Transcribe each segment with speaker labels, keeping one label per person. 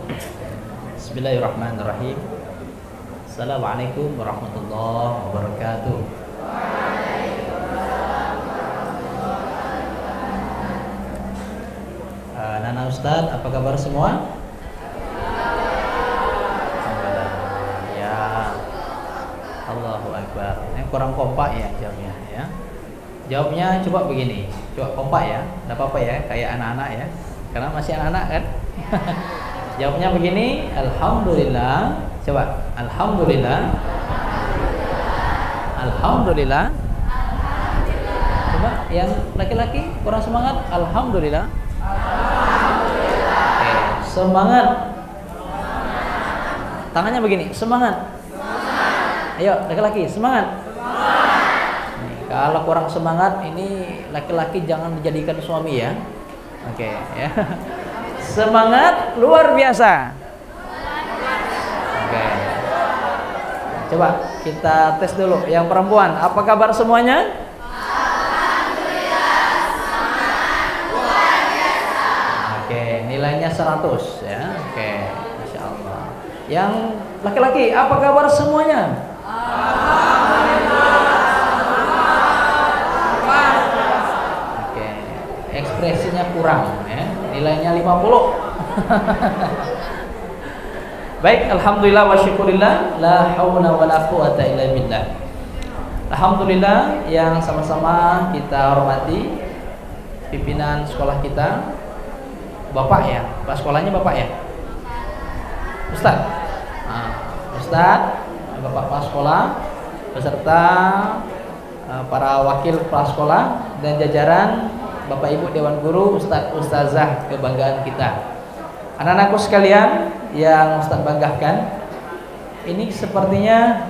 Speaker 1: Bismillahirrahmanirrahim. Assalamualaikum warahmatullahi wabarakatuh. Nana Ustadz, apa kabar semua? Ya, Allahu Akbar. Kurang kompak ya jawabnya ya. Jawabnya coba begini, coba kompak ya, tidak apa-apa ya, kayak anak-anak ya, karena masih anak-anak kan. Jawabnya begini, alhamdulillah. Coba, alhamdulillah. Alhamdulillah. Coba yang laki-laki kurang semangat, alhamdulillah. Oke, semangat. Tangannya begini, semangat. Ayo, laki-laki, semangat. Nih, kalau kurang semangat, ini laki-laki jangan dijadikan suami ya. Oke, ya. Semangat luar biasa. Oke. Coba kita tes dulu. Yang perempuan, apa kabar semuanya?
Speaker 2: Alhamdulillah, semangat luar biasa.
Speaker 1: Oke, nilainya 100 ya. Oke, Masya Allah. Yang laki-laki, apa kabar semuanya?
Speaker 2: Alhamdulillah, semangat.
Speaker 1: Oke, ekspresinya kurang ya. Nilainya 50. Baik, alhamdulillah wa syukurillah, la haula wala quwata illa billah. Alhamdulillah yang sama-sama kita hormati pimpinan sekolah kita, Bapak ya, Pak sekolahnya Bapak ya, Ustadz, Ustadz, Bapak Kepala Sekolah beserta para wakil kepala sekolah dan jajaran Bapak Ibu Dewan Guru, Ustadz Ustazah kebanggaan kita. Anak-anakku sekalian yang Ustadz banggakan, ini sepertinya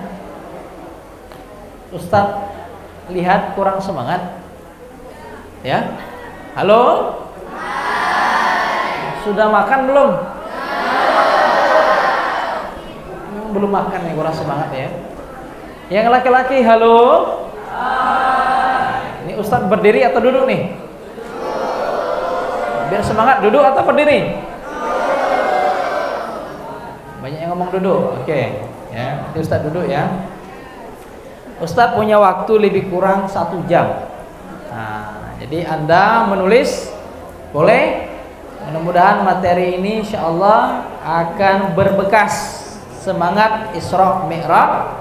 Speaker 1: Ustadz lihat kurang semangat. Ya? Halo? Hai. Sudah makan belum? Belum makan ya, kurang semangat ya. Yang laki-laki, halo? Hai. Ini Ustadz berdiri atau duduk nih? Biar semangat, duduk atau berdiri? Banyak yang ngomong duduk. Oke, ya. Nanti Ustadz duduk ya. Ustadz punya waktu lebih kurang 1 jam. Nah, jadi Anda menulis boleh. Mudah-mudahan materi ini insya Allah akan berbekas semangat Isra Mi'raj,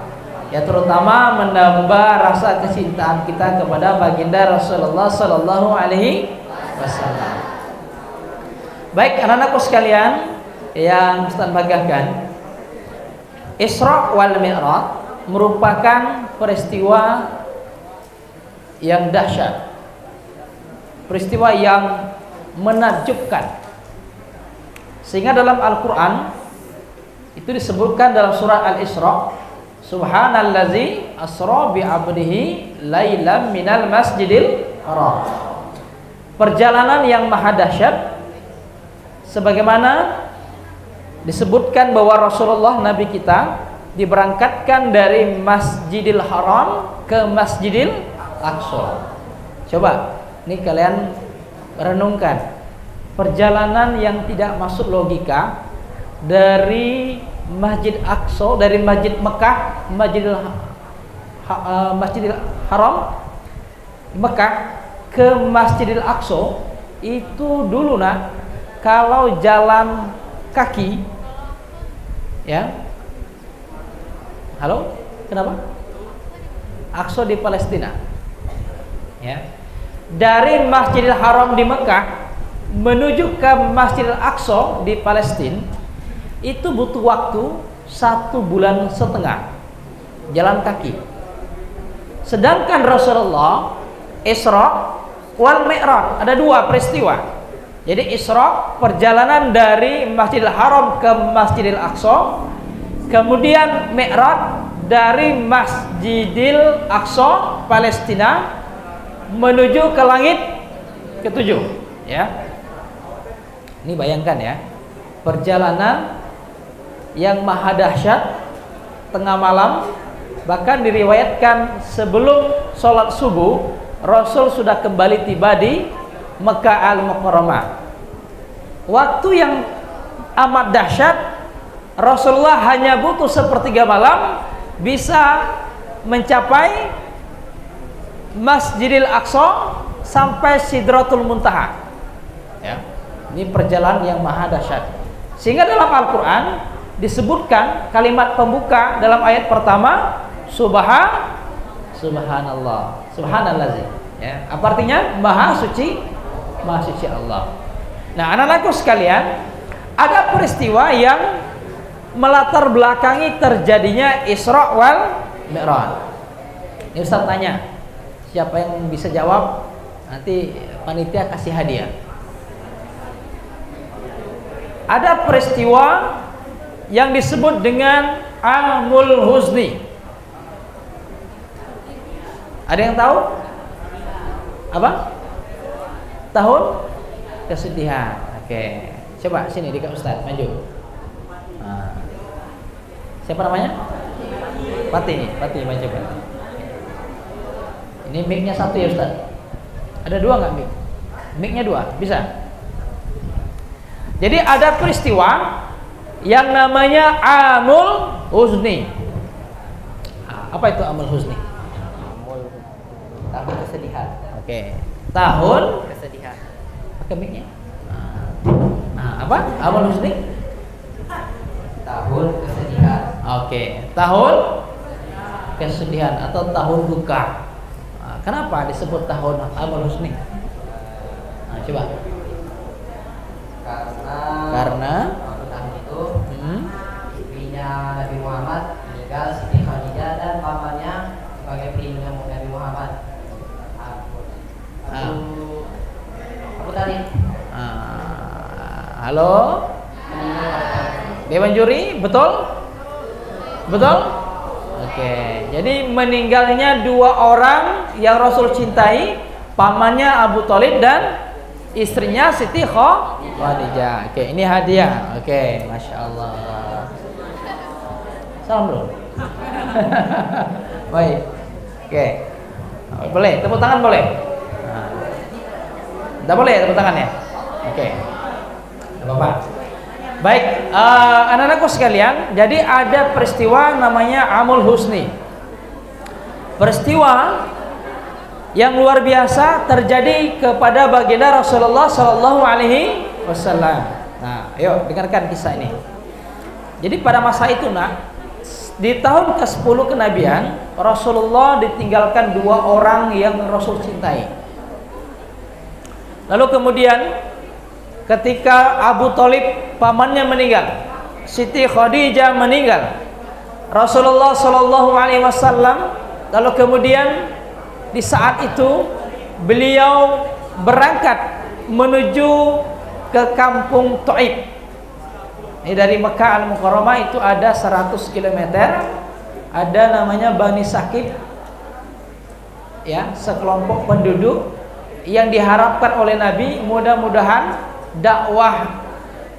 Speaker 1: ya, terutama menambah rasa kecintaan kita kepada baginda Rasulullah Sallallahu Alaihi Wasallam. Baik, anak-anakku sekalian yang Ustaz banggakan, Isra wal Mi'raj merupakan peristiwa yang dahsyat, peristiwa yang menakjubkan, sehingga dalam Al-Quran itu disebutkan dalam surah Al-Isra, Subhanallazi asra bi'abdihi lailam minal masjidil haram. Perjalanan yang maha dahsyat, sebagaimana disebutkan bahwa Rasulullah Nabi kita diberangkatkan dari Masjidil Haram ke Masjidil Aqsa. Coba ini kalian renungkan, perjalanan yang tidak masuk logika dari Masjid Aqsa, dari Masjid Mekah, Masjidil Haram Mekah ke Masjidil Aqsa. Itu dulu nak, kalau jalan kaki, ya, halo, kenapa? Aqsa di Palestina, ya, dari Masjidil Haram di Mekah menuju ke Masjidil Aqsa di Palestina itu butuh waktu 1,5 bulan jalan kaki. Sedangkan Rasulullah Isra wal Mi'raj ada 2 peristiwa. Jadi Isra perjalanan dari Masjidil Haram ke Masjidil Aqsa, kemudian Mi'raj dari Masjidil Aqsa Palestina menuju ke langit ke-7, ya. Ini bayangkan ya, perjalanan yang maha dahsyat, tengah malam, bahkan diriwayatkan sebelum sholat subuh Rasul sudah kembali tiba di Mekah Al-Mukarramah. Waktu yang amat dahsyat. Rasulullah hanya butuh sepertiga malam bisa mencapai Masjidil Aqsa sampai Sidratul Muntaha. Ya. Ini perjalanan yang maha dahsyat. Sehingga dalam Al-Qur'an disebutkan kalimat pembuka dalam ayat pertama, subhanallah, subhanallazi. Ya, apa artinya? Maha suci Allah. Nah, anak-anakku sekalian, ada peristiwa yang melatar belakangi terjadinya Isra wal Mi'raj. Ini Ustaz tanya, siapa yang bisa jawab? Nanti panitia kasih hadiah. Ada peristiwa yang disebut dengan Amul Huzni. Ada yang tahu? Apa? Tahun kesedihan. Oke. Coba sini dekat Ustaz, maju. Nah. Siapa namanya? Pati maju Pati. Ini mic-nya satu ya Ustaz. Ada dua nggak mic? Mic-nya dua, bisa. Jadi ada peristiwa yang namanya Amul Huzni. Apa itu Amul Huzni? Tahun kesedihan. Oke. Tahun kesedihan. Pakai mic-nya. Nah, apa? Amul Huzni? Tahun kesedihan. Oke. Tahun kesedihan atau tahun duka. Kenapa disebut tahun Amul Huzni? Nah, coba. Karena tahun itu istrinya Nabi Muhammad meninggal, Siti Khadijah, dan pamannya sebagai pelindung Nabi Muhammad. Apa tadi? Halo? Dewan juri, betul? Betul? Oke, jadi meninggalnya dua orang yang Rasul cintai, pamannya Abu Thalib dan istrinya Siti Khadijah. Oke, ini hadiah. Oke, Masya Allah. Salam dulu. Baik. Oke. Boleh, tepuk tangan boleh? Tidak boleh tepuk tangan ya? Oke. Tidak apa-apa. Baik, anak-anakku sekalian, jadi ada peristiwa namanya Amul Huzni. Peristiwa yang luar biasa terjadi kepada baginda Rasulullah Shallallahu Alaihi Wasallam. Nah, ayo dengarkan kisah ini. Jadi pada masa itu, di tahun ke-10 kenabian, Rasulullah ditinggalkan dua orang yang Rasul cintai. Lalu kemudian ketika Abu Thalib pamannya meninggal, Siti Khadijah meninggal, Rasulullah Shallallahu Alaihi Wasallam lalu kemudian di saat itu beliau berangkat menuju ke kampung Thaif. Ini dari Mekah Al-Mukarramah itu ada 100 km. Ada namanya Bani Sakif, ya, sekelompok penduduk yang diharapkan oleh Nabi mudah-mudahan dakwah.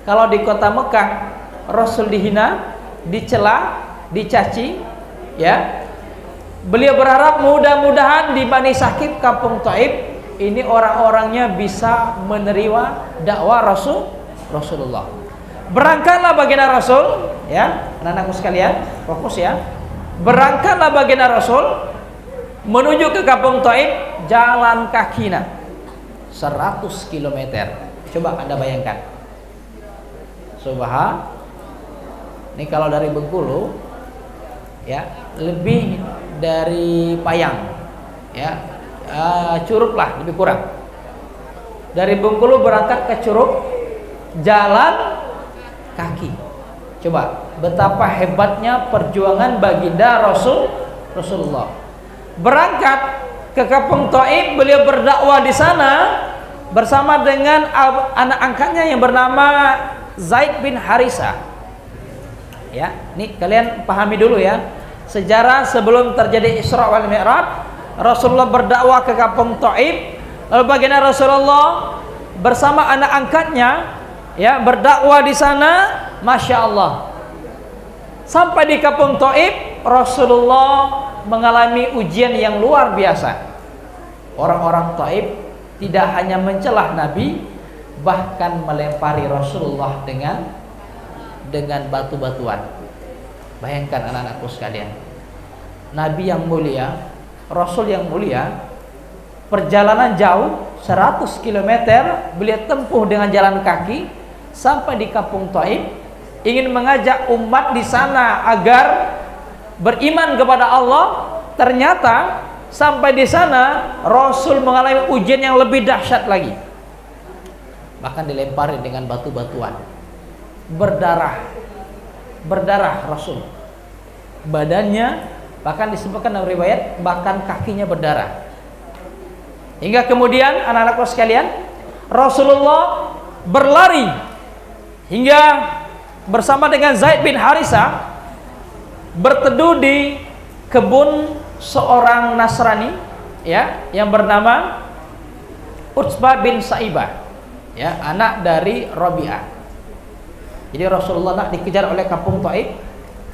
Speaker 1: Kalau di kota Mekah Rasul dihina, dicela, dicaci, ya. Beliau berharap mudah-mudahan di Bani Sakif kampung Thaif ini orang-orangnya bisa menerima dakwah Rasulullah. Berangkatlah baginda Rasul, ya, anak-anakku sekalian, fokus ya. Berangkatlah baginda Rasul menuju ke kampung Thaif jalan kakinya 100 km. Coba Anda bayangkan. Ini kalau dari Bengkulu, ya, lebih dari Payang, ya, Curug lah, lebih kurang. Dari Bengkulu berangkat ke Curug jalan kaki. Coba betapa hebatnya perjuangan baginda Rasulullah. Berangkat ke kampung Thaif, beliau berdakwah di sana bersama dengan anak angkatnya yang bernama Zaid bin Harisah. Ya, ini kalian pahami dulu ya. Sejarah sebelum terjadi Isra wal Mi'raj, Rasulullah berdakwah ke kampung Thaif. Lalu baginda Rasulullah bersama anak angkatnya, ya, berdakwah di sana, Masya Allah. Sampai di kampung Thaif, Rasulullah mengalami ujian yang luar biasa. Orang-orang Thaif tidak hanya mencelah Nabi, bahkan melempari Rasulullah dengan dengan batu-batuan. Bayangkan anak-anakku sekalian, Nabi yang mulia, Rasul yang mulia, perjalanan jauh 100 km beliau tempuh dengan jalan kaki sampai di kampung Taif, ingin mengajak umat di sana agar beriman kepada Allah. Ternyata sampai di sana Rasul mengalami ujian yang lebih dahsyat lagi. Bahkan dilempari dengan batu-batuan. Berdarah Rasul. Badannya, bahkan disebutkan dalam riwayat, bahkan kakinya berdarah. Hingga kemudian anak-anakku sekalian, Rasulullah berlari hingga bersama dengan Zaid bin Harisah berteduh di kebun seorang Nasrani, ya, yang bernama Utsbah bin Saibah, ya, anak dari Rabi'ah. Jadi Rasulullah nak dikejar oleh kampung Taif,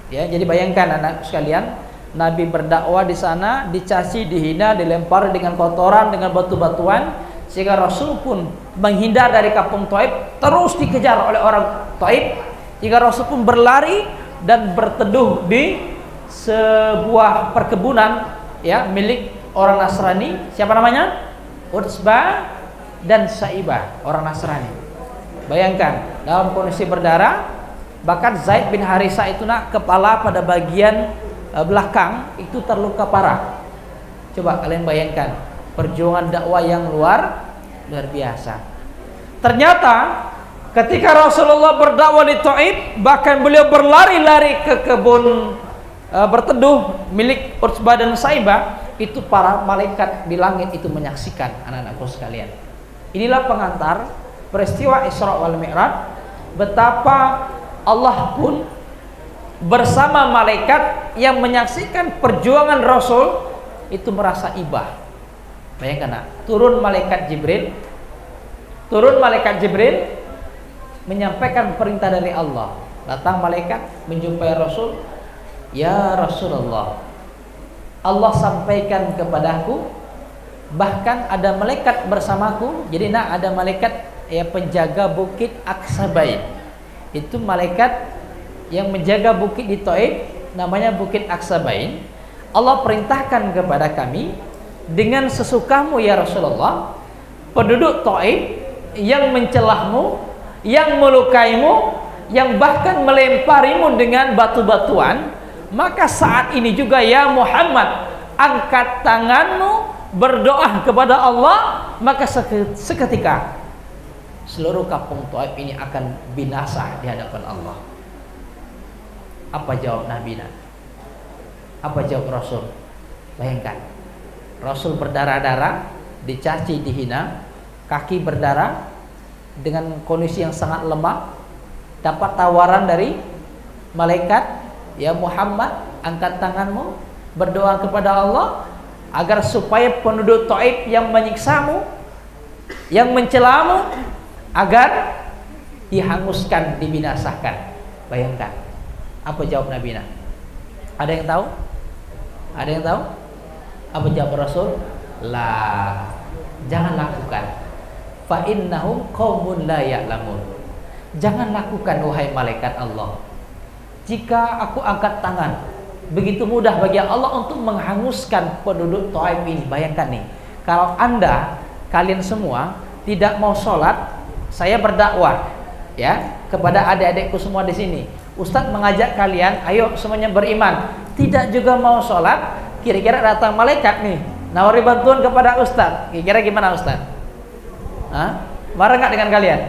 Speaker 1: ya. Jadi bayangkan anak sekalian, Nabi berdakwah di sana, dicaci, dihina, dilempar dengan kotoran, dengan batu-batuan, sehingga Rasul pun menghindar dari kampung Taif, terus dikejar oleh orang Taif, hingga Rasul pun berlari dan berteduh di sebuah perkebunan, ya, milik orang Nasrani. Siapa namanya? Utsbah dan Saibah, orang Nasrani. Bayangkan dalam kondisi berdarah, bahkan Zaid bin Harisah itu nak kepala pada bagian belakang itu terluka parah. Coba kalian bayangkan perjuangan dakwah yang luar biasa. Ternyata ketika Rasulullah berdakwah di Taif, bahkan beliau berlari-lari ke kebun berteduh milik Utsbah dan Saibah, itu para malaikat di langit itu menyaksikan anak-anakku sekalian. Inilah pengantar peristiwa Isra wal Mi'raj, betapa Allah pun bersama malaikat yang menyaksikan perjuangan Rasul itu merasa ibah. Bayangkan, turun malaikat Jibril menyampaikan perintah dari Allah. Datang malaikat menjumpai Rasul, "Ya Rasulullah, Allah sampaikan kepadaku, bahkan ada malaikat bersamaku." Jadi ada malaikat, ya, penjaga bukit Aqsabain. Itu malaikat yang menjaga bukit di Taif, namanya bukit Aqsabain. Allah perintahkan kepada kami, dengan sesukamu ya Rasulullah, penduduk Taif yang mencelahmu, yang melukaimu, yang bahkan melemparimu dengan batu-batuan, maka saat ini juga ya Muhammad, angkat tanganmu, berdoa kepada Allah, maka seketika seluruh kampung Taif ini akan binasa di hadapan Allah. Apa jawab Nabi? Apa jawab Rasul? Bayangkan, Rasul berdarah-darah, dicaci, dihina, kaki berdarah, dengan kondisi yang sangat lemah, dapat tawaran dari malaikat, "Ya Muhammad, angkat tanganmu, berdoa kepada Allah agar supaya penduduk Taif yang menyiksamu, yang mencelamu, agar dihanguskan, dibinasakan." Bayangkan, apa jawab Nabi? Ada yang tahu? Ada yang tahu? Apa jawab Rasul? "La, jangan lakukan. Fa innahum qaumun la ya'lamun." Jangan lakukan wahai malaikat Allah. Jika aku angkat tangan, begitu mudah bagi Allah untuk menghanguskan penduduk Taif ini. Bayangkan nih, kalau kalian semua tidak mau sholat, saya berdakwah, ya, kepada adik-adikku semua di sini. Ustadz mengajak kalian, ayo semuanya beriman. Tidak juga mau sholat, kira-kira datang malaikat nih, nawari bantuan kepada Ustadz. Kira-kira gimana Ustadz? Marah nggak dengan kalian?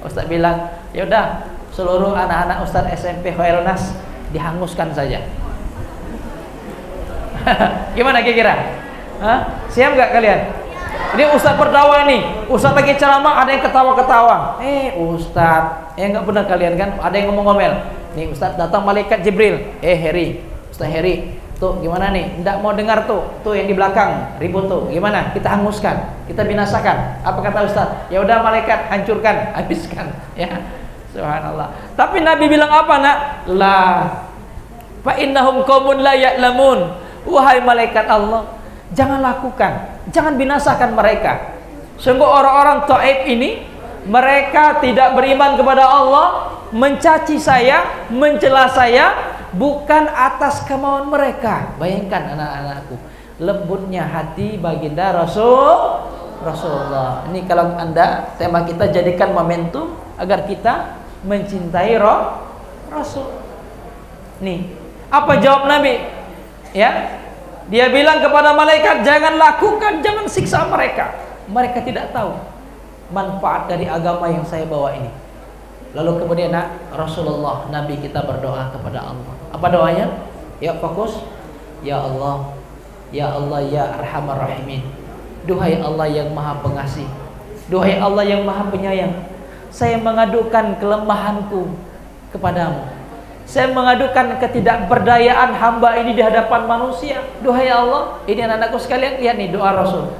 Speaker 1: Ustadz bilang, yaudah seluruh anak-anak Ustadz SMP Khairun Nas dihanguskan saja. Gimana kira-kira? Siap nggak kalian? Ini Ustadz berdakwah nih, Ustadz lagi ceramah, ada yang ketawa-ketawa. Ustadz, nggak benar kalian kan? Ada yang ngomong-ngomel. Nih Ustadz, datang malaikat Jibril. Heri, Ustadz Heri, tuh gimana nih? Nggak mau dengar tuh yang di belakang ribut tuh. Gimana? Kita hanguskan, kita binasakan. Apa kata Ustadz? Ya udah malaikat, hancurkan, habiskan. Ya, subhanallah. Tapi Nabi bilang apa nak? La, fa innahum qaumun la ya'lamun. Wahai malaikat Allah, jangan lakukan, jangan binasakan mereka. Sungguh orang-orang Taif ini, mereka tidak beriman kepada Allah, mencaci saya, mencela saya bukan atas kemauan mereka. Bayangkan anak-anakku, lembutnya hati baginda Rasulullah. Ini kalau Anda, tema kita jadikan momentum agar kita mencintai Rasul. Nih, apa jawab Nabi? Ya, dia bilang kepada malaikat, jangan lakukan, jangan siksa mereka. Mereka tidak tahu manfaat dari agama yang saya bawa ini. Lalu kemudian Rasulullah, Nabi kita berdoa kepada Allah. Apa doanya? Ya, fokus. Ya Allah, ya Allah, ya Arhamar Rahimin. Duhai Allah yang Maha Pengasih, duhai Allah yang Maha Penyayang, saya mengadukan kelemahanku kepadamu. Saya mengadukan ketidakberdayaan hamba ini di hadapan manusia. Duhai Allah, ini anak-anakku sekalian, lihat nih doa Rasul.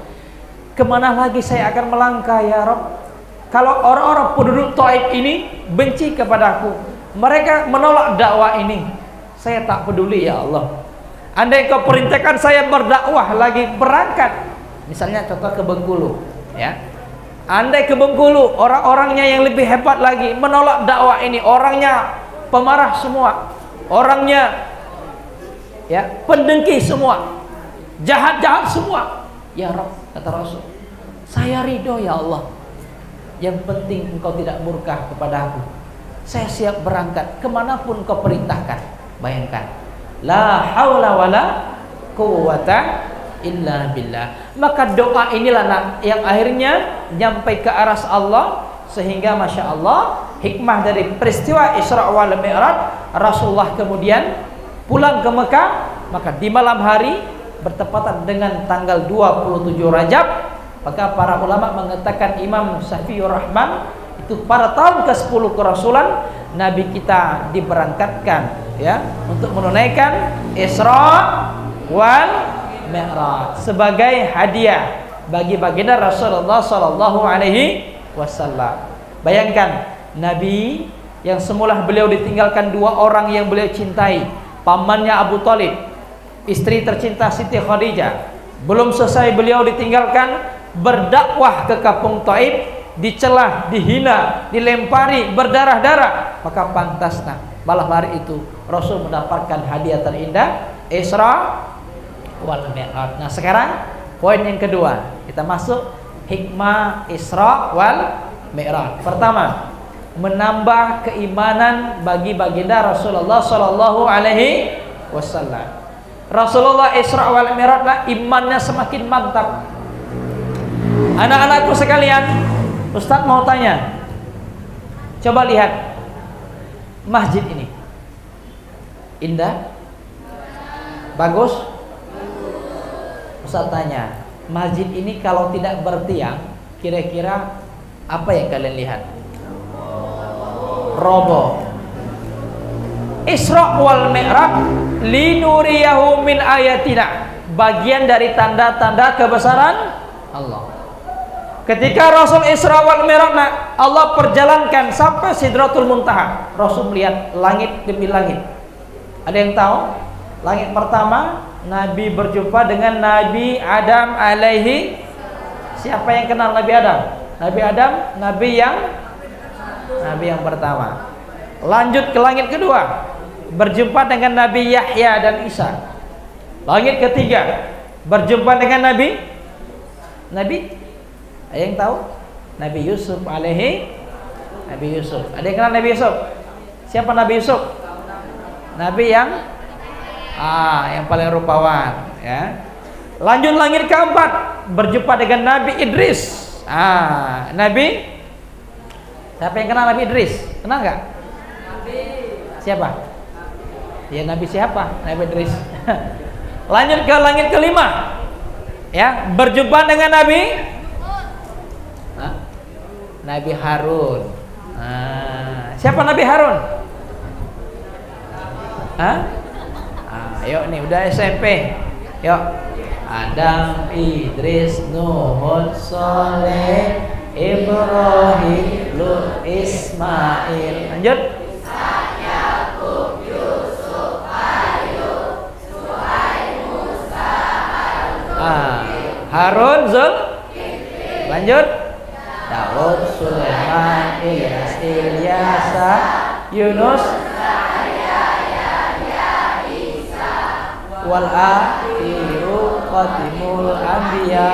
Speaker 1: Kemana lagi saya akan melangkah ya Rabb? Kalau orang-orang penduduk Taif ini benci kepadaku, mereka menolak dakwah ini, saya tak peduli ya Allah. Andai kau perintahkan saya berdakwah lagi, berangkat. Misalnya contoh ke Bengkulu, ya. Andai ke Bengkulu, orang-orangnya yang lebih hebat lagi menolak dakwah ini, orangnya pemarah semua, orangnya ya pendengki semua, jahat-jahat semua. Ya Rabb, kata Rasul, saya ridho ya Allah. Yang penting engkau tidak murka kepada aku. Saya siap berangkat kemanapun kau perintahkan. Bayangkan, la haula wala quwwata illa billah. Maka doa inilah yang akhirnya nyampai ke aras Allah, sehingga Masya Allah hikmah dari peristiwa Isra wal Mi'raj, Rasulullah kemudian pulang ke Mekah. Maka di malam hari bertepatan dengan tanggal 27 Rajab, maka para ulama mengatakan, Imam Syafi'ur Rahman, itu pada tahun ke-10 kerasulan Nabi kita diberangkatkan ya untuk menunaikan Isra wal Mi'raj sebagai hadiah bagi baginda Rasulullah sallallahu alaihi wasallam. Bayangkan, Nabi yang semula beliau ditinggalkan dua orang yang beliau cintai, pamannya Abu Thalib, istri tercinta Siti Khadijah. Belum selesai beliau ditinggalkan, berdakwah ke kampung Taif, dicela, dihina, dilempari, berdarah-darah. Maka pantaslah malam hari itu Rasul mendapatkan hadiah terindah, Isra wal Mi'raj. Nah sekarang poin yang kedua, kita masuk hikmah Isra wal Mi'raj. Pertama, menambah keimanan bagi baginda Rasulullah sallallahu alaihi wasallam. Rasulullah Isra wal Mi'raj, imannya semakin mantap. Anak-anakku sekalian, Ustadz mau tanya, coba lihat masjid ini, indah, bagus. Ustadz tanya, masjid ini kalau tidak bertiang, kira-kira apa yang kalian lihat? Roboh. Isra wal Mi'raj linuriyahu min ayatina, bagian dari tanda-tanda kebesaran Allah. Ketika Rasul Isra wal Mi'raj, Allah perjalankan sampai Sidratul Muntaha. Rasul melihat langit demi langit. Ada yang tahu? Langit pertama, Nabi berjumpa dengan Nabi Adam alaihi. Siapa yang kenal Nabi Adam? Nabi Adam, Nabi yang pertama. Lanjut ke langit kedua, berjumpa dengan Nabi Yahya dan Isa. Langit ketiga, berjumpa dengan Nabi ada yang tahu? Nabi Yusuf alaihi. Nabi Yusuf. Ada yang kenal Nabi Yusuf? Siapa Nabi Yusuf? Nabi yang paling rupawan ya. Lanjut langit keempat, berjumpa dengan Nabi Idris. Nabi, siapa yang kenal Nabi Idris? Kenal nggak? Nabi. Siapa? Ya Nabi siapa? Nabi Idris. Lanjut ke langit kelima, ya, berjumpa dengan Nabi Harun. Siapa Nabi Harun? Yuk nih udah SMP. Yuk. Adam, Idris, Nuh, Saleh, Ibrahim, Lut, Ismail. Lanjut. Yakub, Yusuf, Ayub, Suhaib, Musa, Harun, Zul. Lanjut. Daud, Sulaiman, Ilyas, Yunus, wal akhiru qatimul anbiya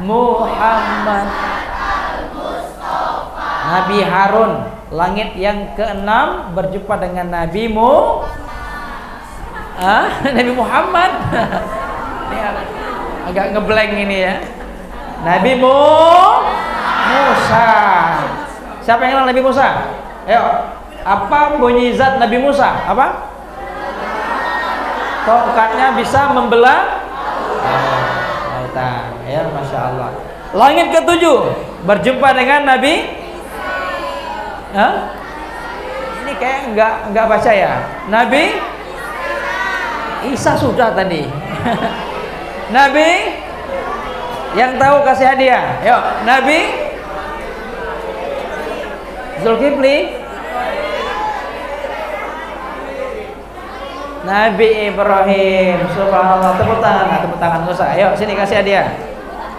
Speaker 1: Muhammad. Nabi Harun, langit yang keenam berjumpa dengan Nabi Nabi Muhammad. Ini agak ngeblank ini ya. Nabi Musa. Siapa yang kenal Nabi Musa? Ayo, apa mukjizat Nabi Musa? Apa? Tongkatnya bisa membelah lautan. Ya, Masya Allah. Langit ketujuh berjumpa dengan Nabi. Ini kayak enggak baca ya. Nabi Isa sudah tadi. Nabi yang tahu kasih hadiah. Yuk, Nabi Zulkifli, Nabi Ibrahim. Subhanallah. Tepuk tangan nggak usah. Ayo sini kasih hadiah.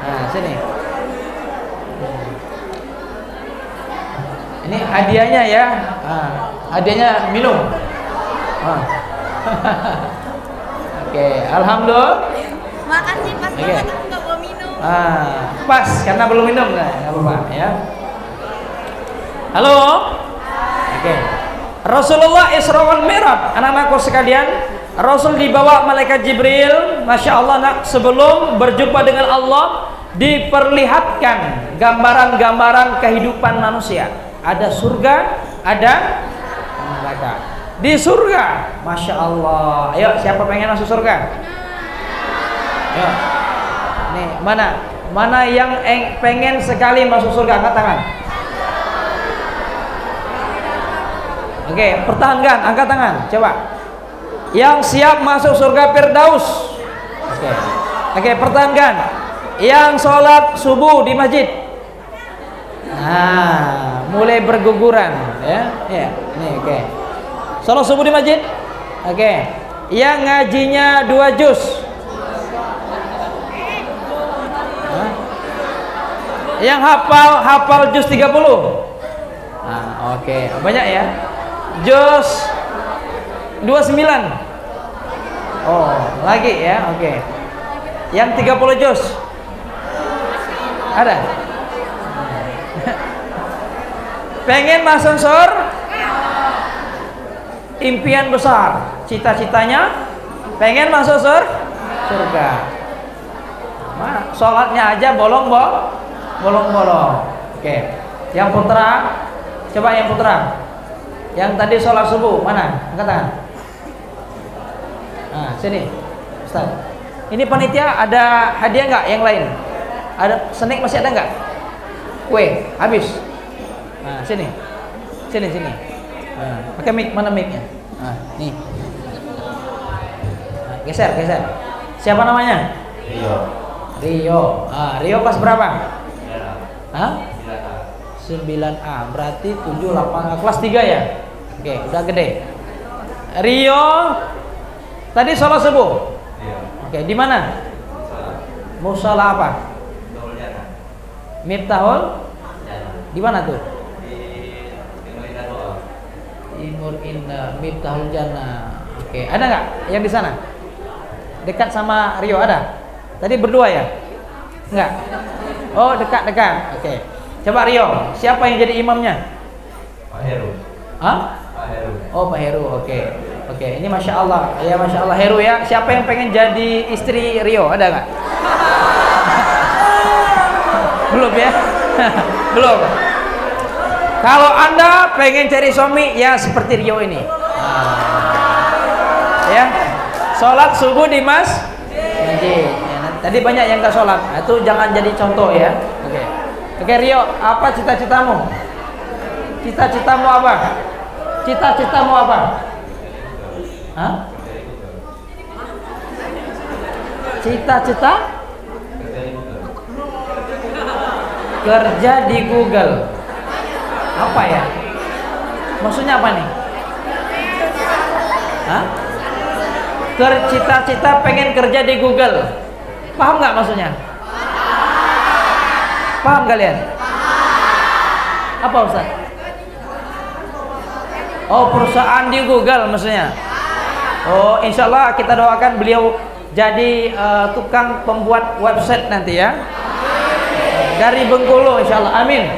Speaker 1: Nah, sini. Ini hadiahnya ya. Hadiahnya minum. Oke, alhamdulillah.
Speaker 2: Makasih, pas banget aku nggak bawa minum.
Speaker 1: Pas karena belum minum, nggak apa-apa ya. Halo. Oke. Rasulullah Isra wal Mi'raj, anak-anakku sekalian, Rasul dibawa malaikat Jibril, Masya Allah nak, sebelum berjumpa dengan Allah diperlihatkan gambaran-gambaran kehidupan manusia. Ada surga, ada neraka. Di surga, Masya Allah. Ayo, siapa pengen masuk surga? Ayo. Nih, mana yang pengen sekali masuk surga? Angkat tangan. Oke, pertahankan, angkat tangan, coba. Yang siap masuk surga Firdaus. Oke, pertahankan. Yang sholat subuh di masjid. Nah, mulai berguguran, ya. Nih, oke. Sholat subuh di masjid. Oke. Yang ngajinya 2 juz. Yang hafal juz 30. Nah, oke. Banyak ya. Juz 29. Oh, lagi ya. Oke. Yang 30 juz. Ada? Pengen masuk surga? Impian besar, cita-citanya pengen masuk surga. Sholatnya aja bolong-bolong. Oke. Yang putra, coba yang putra. Yang tadi sholat subuh, mana? Angkat tangan. Nah, sini, Ustaz. Ini panitia ada hadiah nggak yang lain? Ada snack masih ada nggak? Kue habis. Nah, sini. Nah, pakai mic, mana micnya? Nah, nih. Nah, geser. Siapa namanya? Rio. Rio pas berapa? 9A. Berarti 7, 8, kelas 3 ya? Oke, udah gede. Rio tadi sholat subuh. Oke, di mana? Mushola apa? Miftahul? Di mana tuh? Timur Indah, Miftahul Jannah. Oke, ada nggak yang di sana? Dekat sama Rio ada? Tadi berdua ya? Enggak? Oh, dekat. Oke. Coba Rio, siapa yang jadi imamnya?
Speaker 3: Pak Heru.
Speaker 1: Hah?
Speaker 3: Pak Heru.
Speaker 1: Oh, Pak Heru. Oke. Ini Masya Allah. Ya, Masya Allah Heru ya. Siapa yang pengen jadi istri Rio? Ada nggak? Belum ya? Belum. Kalau Anda pengen cari suami, ya seperti Rio ini. Ya, sholat subuh di masjid. Ya, tadi banyak yang nggak sholat. Itu jangan jadi contoh ya. Oke Rio, apa cita-citamu? Cita-citamu apa? Hah? Cita-cita? Kerja di Google. Apa ya? Maksudnya apa nih? Hah? Cita-cita pengen kerja di Google. Paham nggak maksudnya? Paham kalian? Apa Ustaz? Oh, perusahaan di Google maksudnya. Oh, insya Allah kita doakan beliau jadi tukang pembuat website nanti ya. Dari Bengkulu insya Allah. Amin.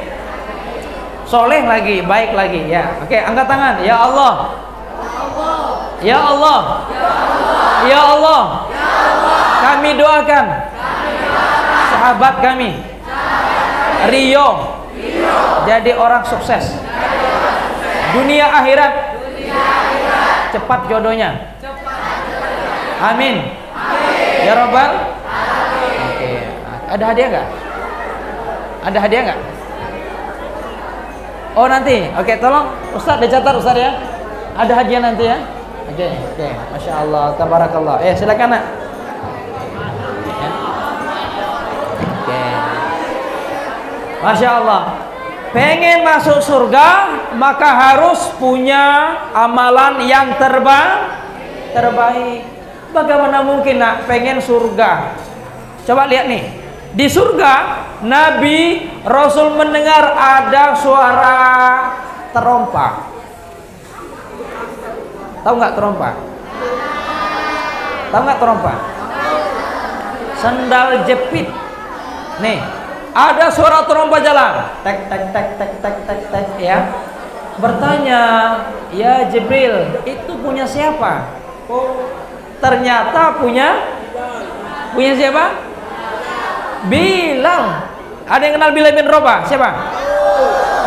Speaker 1: Soleh lagi, baik lagi ya. Oke, angkat tangan. Ya Allah. Ya Allah. Ya Allah. Kami doakan sahabat kami Rio jadi orang sukses dunia akhirat, cepat jodohnya. Amin. Ya Rabbal. Oke. Ada hadiah nggak? Ada hadiah nggak? Oh nanti. Oke, tolong Ustadz dicatat Ustadz ya. Ada hadiah nanti ya. Oke. Masya Allah, tabarakallah. Silakan nak. Ya. Oke. Masya Allah. Pengen masuk surga maka harus punya amalan yang terbaik. Bagaimana mungkin nak pengen surga? Coba lihat nih. Di surga Nabi Rasul mendengar ada suara terompa. Tahu nggak terompa? Tahu nggak terompa? Sendal jepit. Nih, ada suara terompa jalan. Tek tek tek tek tek tek tek ya. Bertanya, "Ya Jibril, itu punya siapa?" Oh, ternyata punya siapa? Bilal. Ada yang kenal Bilal bin Rabah? Siapa?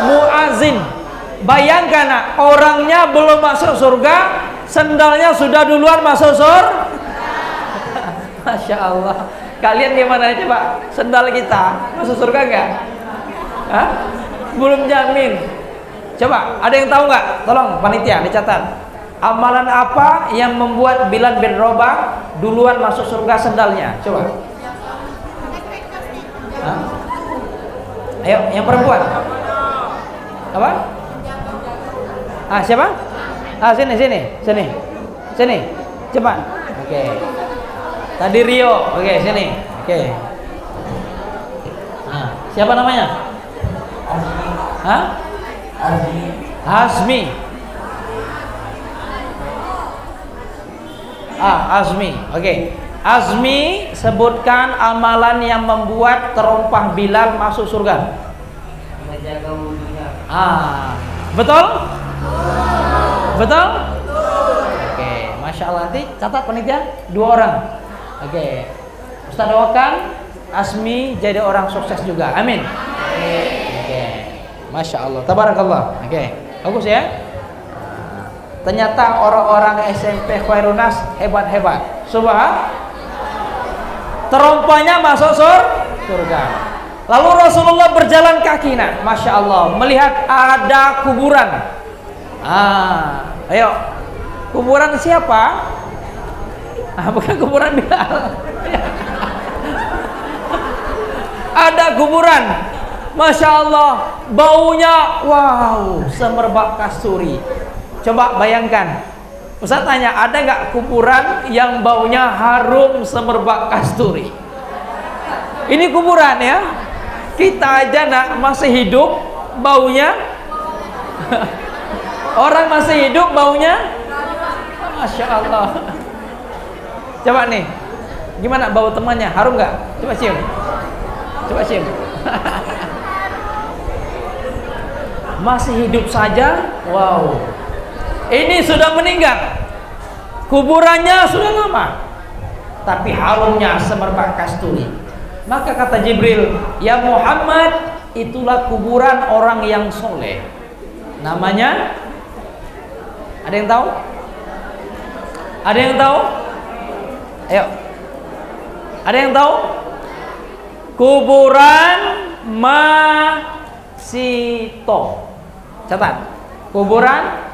Speaker 1: Muazin. Bayangkan nak, orangnya belum masuk surga, sendalnya sudah duluan masuk surga. Masya Allah. Kalian gimana coba? Sendal kita masuk surga enggak? Hah? Belum jamin. Coba, ada yang tahu nggak? Tolong panitia dicatat. Amalan apa yang membuat Bilal bin Rabah duluan masuk surga sendalnya? Coba. Hah? Ayo, yang perempuan. Apa? Siapa? Sini. Cepat. Oke. Tadi Rio. Oke, sini. Oke. Siapa namanya? Azmi. Azmi. Oke. Azmi, sebutkan amalan yang membuat terompah Bilal masuk surga. Menjaga wudunya. Betul? Betul? Oke, Masya Allah. Nanti catat panitia 2 orang. Oke. Ustaz doakan Azmi jadi orang sukses juga. Amin. Oke. Masya Allah. Tabarakallah. Oke. Bagus ya. Ternyata orang-orang SMP Khairunas hebat-hebat. Subhan. Terompanya masuk surga. Lalu Rasulullah berjalan kaki, nak, Masya Allah, melihat ada kuburan. Ayo, kuburan siapa? Bukan kuburan Bilal. Ada kuburan, Masya Allah, baunya, wow, semerbak kasturi. Coba bayangkan. Ustaz tanya, ada nggak kuburan yang baunya harum semerbak kasturi? Ini kuburan ya. Kita aja nak masih hidup baunya. Orang masih hidup baunya. Masya Allah. Coba nih, gimana bau temannya? Harum nggak? Coba cium. Masih hidup saja. Wow. Ini sudah meninggal, kuburannya sudah lama, tapi harumnya semerbak kasturi. Maka kata Jibril, "Ya Muhammad, itulah kuburan orang yang soleh." Namanya, ada yang tahu? Ada yang tahu? Ayo, ada yang tahu? Kuburan Masito. Catat, kuburan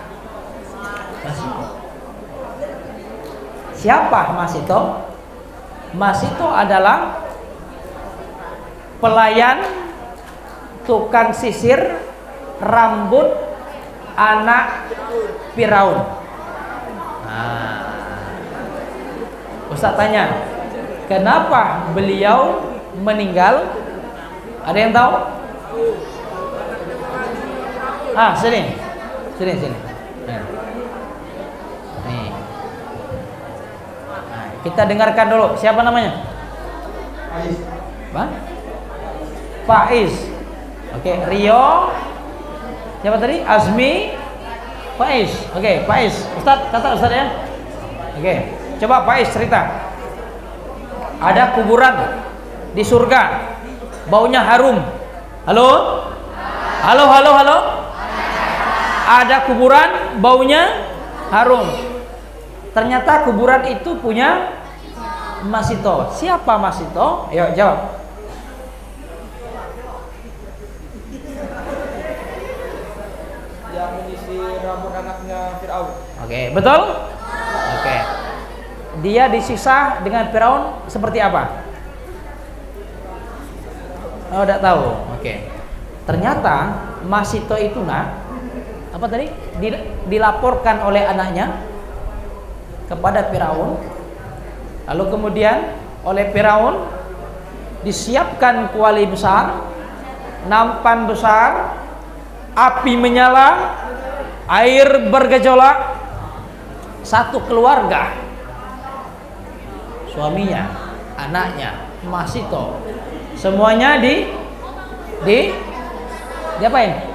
Speaker 1: siapa Masito? Masito adalah pelayan tukang sisir rambut anak Firaun. Ustaz tanya, kenapa beliau meninggal? Ada yang tahu? Sini. Kita dengarkan dulu. Siapa namanya? Faiz. Oke, Rio. Siapa tadi? Azmi. Faiz. Oke, Faiz. Ustaz, catat Ustaz ya. Oke, coba Faiz cerita. Ada kuburan di surga, baunya harum. Halo? Halo, halo, halo. Ada kuburan, baunya harum. Ternyata kuburan itu punya Masito. Siapa Masito? Ayo jawab.
Speaker 3: Yang mengisi rambut anaknya Fir'aun.
Speaker 1: Oke, betul? Oke. Dia disiksa dengan Firaun seperti apa? Oh, tidak tahu. Oke. Ternyata Masito itu apa tadi? Dilaporkan oleh anaknya kepada Firaun. Lalu kemudian oleh Firaun disiapkan kuali besar, nampan besar, api menyala, air bergejolak. Satu keluarga, suaminya, anaknya, Masito, semuanya diapain?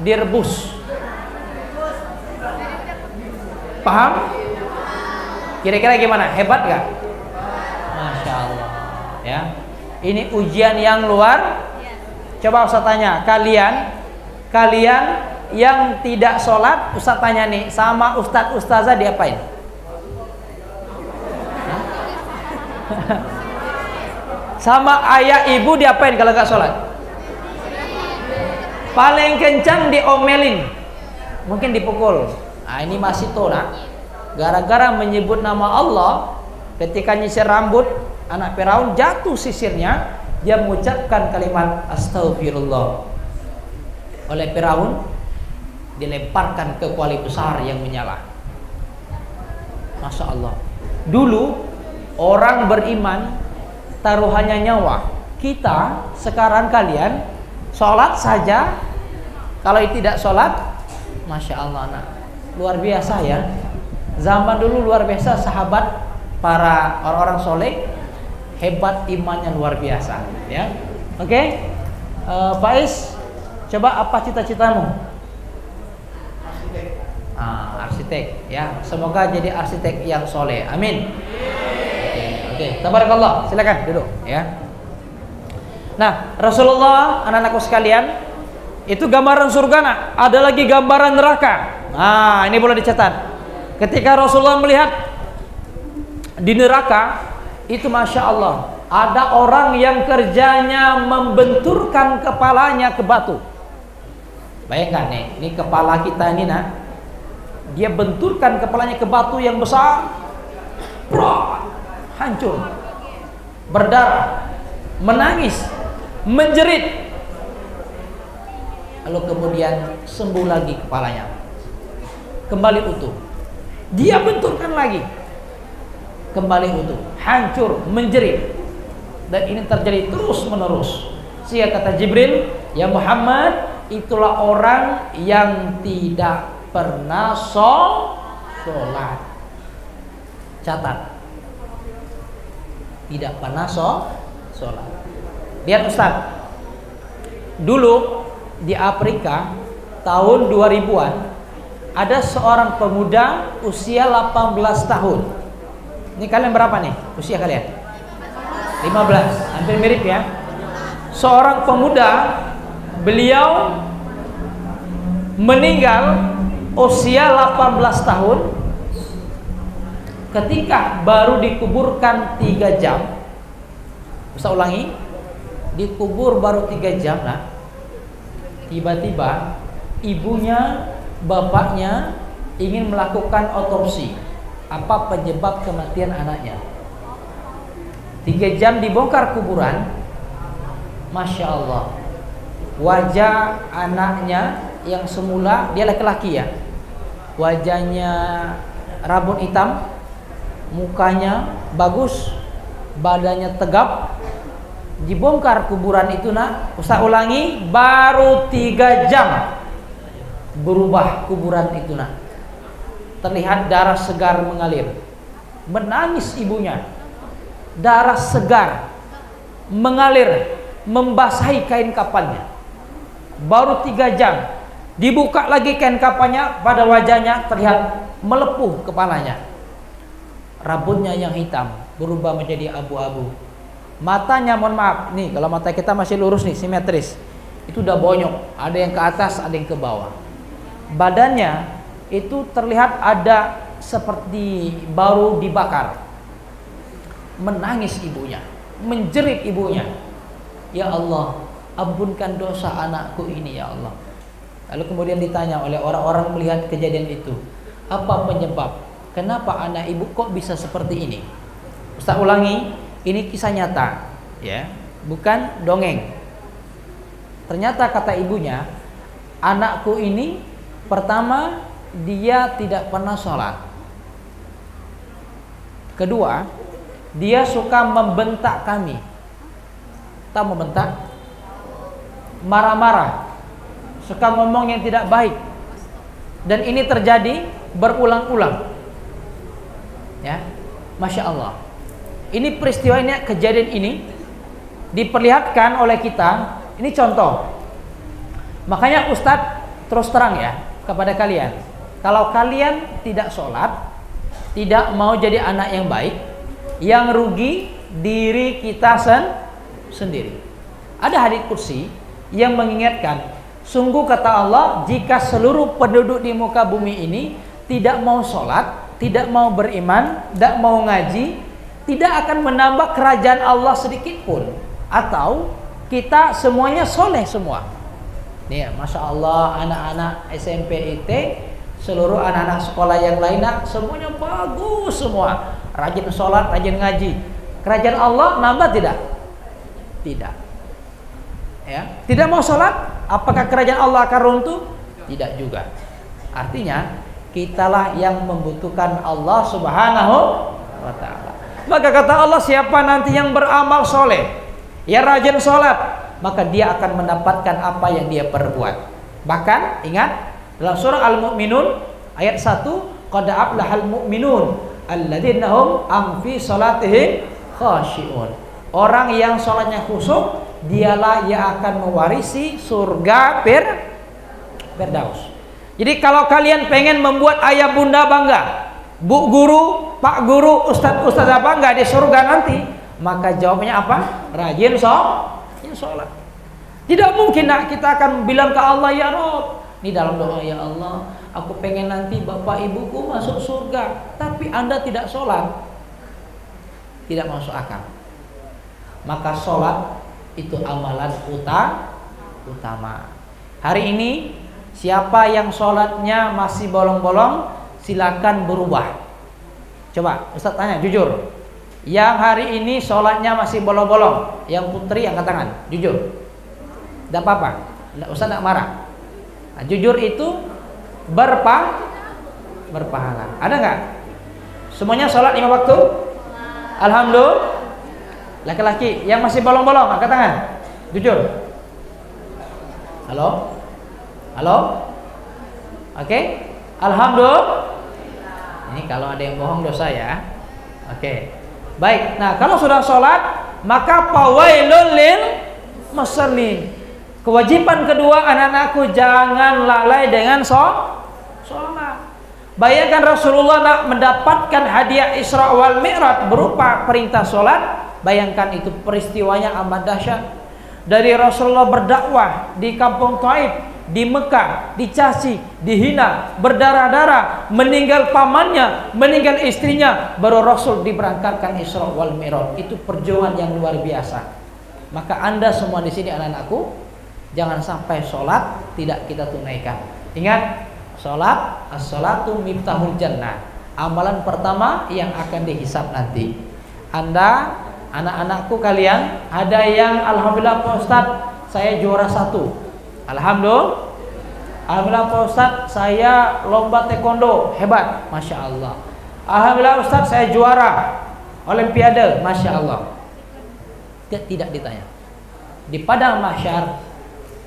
Speaker 1: Direbus. Paham? Kira-kira gimana? Hebat gak? Masya Allah. Ya, ini ujian yang luar. Coba Ustaz tanya, kalian yang tidak sholat, Ustaz tanya nih, sama Ustazah diapain? Sama ayah ibu diapain kalau nggak sholat? Paling kencang diomelin, mungkin dipukul. Nah ini Masito gara-gara menyebut nama Allah ketika nyisir rambut anak Firaun, jatuh sisirnya, dia mengucapkan kalimat astagfirullah. Oleh Firaun dilemparkan ke kuali besar yang menyala. Masya Allah. Dulu orang beriman taruhannya nyawa. Kita sekarang kalian sholat saja, kalau tidak sholat, Masya Allah, luar biasa ya. Zaman dulu luar biasa, sahabat, para orang-orang soleh, hebat imannya luar biasa ya. Oke. Faiz, coba apa cita-citamu? Arsitek ya. Semoga jadi arsitek yang soleh. Amin. Oke. Tabarakallah. Silakan duduk ya. Nah, Rasulullah, anak-anakku sekalian, itu gambaran surga. Ada lagi gambaran neraka. Nah, ini boleh dicatat. Ketika Rasulullah melihat di neraka, itu Masya Allah, ada orang yang kerjanya membenturkan kepalanya ke batu. Bayangkan nih, ini kepala kita ini dia benturkan kepalanya ke batu yang besar, hancur, berdarah, menangis, menjerit. Lalu kemudian sembuh lagi kepalanya, kembali utuh. Dia benturkan lagi, kembali utuh, hancur, menjerit. Dan ini terjadi terus menerus. Sehingga kata Jibril, ya Muhammad, itulah orang yang tidak pernah sholat. Catat, tidak pernah sholat. Lihat Ustaz, dulu di Afrika tahun 2000-an ada seorang pemuda usia 18 tahun. Ini kalian berapa nih usia kalian? 15, hampir mirip ya. Seorang pemuda, beliau meninggal usia 18 tahun ketika baru dikuburkan 3 jam. Bisa ulangi, dikubur baru 3 jam tiba-tiba ibunya, bapaknya ingin melakukan otopsi apa penyebab kematian anaknya. 3 jam dibongkar kuburan, Masya Allah, wajah anaknya yang semula, dia laki-laki ya, wajahnya rambut hitam, mukanya bagus, badannya tegap. Dibongkar kuburan itu Ustaz ulangi, baru 3 jam berubah kuburan itu terlihat darah segar mengalir. Menangis ibunya. Darah segar mengalir, membasahi kain kapannya. Baru 3 jam, dibuka lagi kain kapannya, pada wajahnya terlihat melepuh kepalanya. Rambutnya yang hitam berubah menjadi abu-abu. Matanya, mohon maaf, nih kalau mata kita masih lurus nih, simetris. Itu udah bonyok, ada yang ke atas, ada yang ke bawah. Badannya itu terlihat ada seperti baru dibakar. Menangis ibunya, menjerit ibunya, ya Allah, ampunkan dosa anakku ini ya Allah. Lalu kemudian ditanya oleh orang-orang melihat kejadian itu, apa penyebab? Kenapa anak ibu kok bisa seperti ini? Ustaz ulangi, ini kisah nyata, ya, bukan dongeng. Ternyata kata ibunya, anakku ini pertama dia tidak pernah sholat. Kedua, dia suka membentak kami. Tahu membentak? Marah-marah, suka ngomong yang tidak baik. Dan ini terjadi berulang-ulang. Ya, Masya Allah. Ini peristiwa ini, kejadian ini diperlihatkan oleh kita. Ini contoh. Makanya Ustadz terus terang ya kepada kalian, kalau kalian tidak sholat, tidak mau jadi anak yang baik, yang rugi diri kita sendiri. Ada hadits qudsi yang mengingatkan, sungguh kata Allah, jika seluruh penduduk di muka bumi ini tidak mau sholat, tidak mau beriman, tidak mau ngaji, tidak akan menambah kerajaan Allah sedikit pun. Atau kita semuanya soleh semua. Nih, Masya Allah, anak-anak SMP IT, seluruh anak-anak sekolah yang lainnya, semuanya bagus semua. Rajin sholat, rajin ngaji. Kerajaan Allah nambah tidak? Tidak. Ya, tidak mau sholat, apakah kerajaan Allah akan runtuh? Tidak juga. Artinya, kitalah yang membutuhkan Allah Subhanahu wa ta'ala. Maka kata Allah, siapa nanti yang beramal soleh, ya rajin sholat, maka dia akan mendapatkan apa yang dia perbuat. Bahkan ingat dalam surah Al-Mu'minun ayat 1, qad aflahal mu'minun alladzina hum fi sholatihim khashi'un. Orang yang sholatnya khusyuk, dialah yang akan mewarisi surga Firdaus. Jadi kalau kalian pengen membuat ayah bunda bangga, bu guru, pak guru, ustadz bangga di surga nanti, maka jawabnya apa? Rajin sholat. Tidak mungkin nak kita akan bilang ke Allah, ya Rob, ini dalam doa, ya Allah, aku pengen nanti bapak ibuku masuk surga, tapi Anda tidak sholat. Tidak masuk akal. Maka sholat itu amalan utama. Hari ini siapa yang sholatnya masih bolong-bolong, silakan berubah. Coba Ustaz tanya jujur, yang hari ini sholatnya masih bolong-bolong, yang putri angkat tangan, jujur. Tidak apa-apa, Ustaz tidak marah. Nah, jujur itu berpahala. Ada nggak? Semuanya sholat 5 waktu? Alhamdulillah. Laki-laki yang masih bolong-bolong angkat tangan, jujur. Halo? Oke? Alhamdulillah. Ini kalau ada yang bohong dosa ya. Oke. Baik. Nah, kalau sudah sholat, maka fawailul lil musallin. Kewajiban kedua, anak-anakku, jangan lalai dengan sholat. Bayangkan Rasulullah nak mendapatkan hadiah Isra wal Mi'raj berupa perintah sholat. Bayangkan itu peristiwanya amat dahsyat. Dari Rasulullah berdakwah di kampung Taif, di Mekah, dicaci, dihina, berdarah-darah, meninggal pamannya, meninggal istrinya, baru Rasul diberangkatkan Isra wal Mi'raj. Itu perjuangan yang luar biasa. Maka Anda semua di sini anak-anakku, jangan sampai sholat tidak kita tunaikan. Ingat, sholat, as-sholatu miftahul jannah, amalan pertama yang akan dihisab nanti. Anda, anak-anakku kalian, ada yang alhamdulillah Pak Ustadz, saya juara 1. Alhamdulillah Pak Ustadz, saya lomba taekwondo, hebat, Masya Allah. Alhamdulillah Ustadz, saya juara olimpiade, Masya Allah. Tidak ditanya. Di padang mahsyar